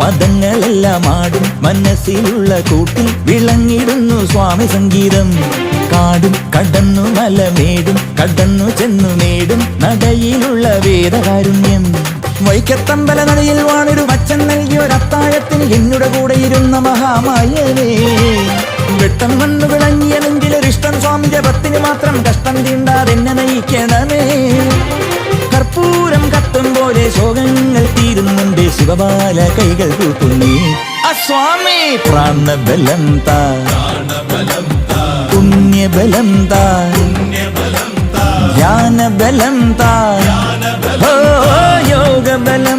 മതങ്ങളെല്ലാം ആടും മനസ്സിലുള്ള കൂട്ടിൽ വിളങ്ങിടുന്നു സ്വാമി സംഗീതം. കാടും കടന്നു മലമേടും കടന്നു ചെന്നു നേടും നടയിലുള്ള വേദകാരുണ്യം. വൈക്കത്തമ്പല നടയിൽ വാണൊരു മച്ചൻ നൽകിയൊരത്താഴത്തിന് എന്നുടെ കൂടെ ഇരുന്ന മഹാമായവേ. വെട്ടം വന്നു വിളങ്ങിയ നെഞ്ചിലൊരിഷ്ടം സ്വാമി ജപത്തിന് മാത്രം കഷ്ടം തീണ്ടാതെന്നെ നയിക്കണമേ. കർപ്പൂരം കത്തും പോലെ ശോകങ്ങൾ തീരുന്നുണ്ട് ശിവബാല കൈകൾ കൂട്ടുന്നേ. സ്വാമി പ്രാണബലം താ പുണ്യബലം താ ജ്ഞാനബലം താ യോഗബലം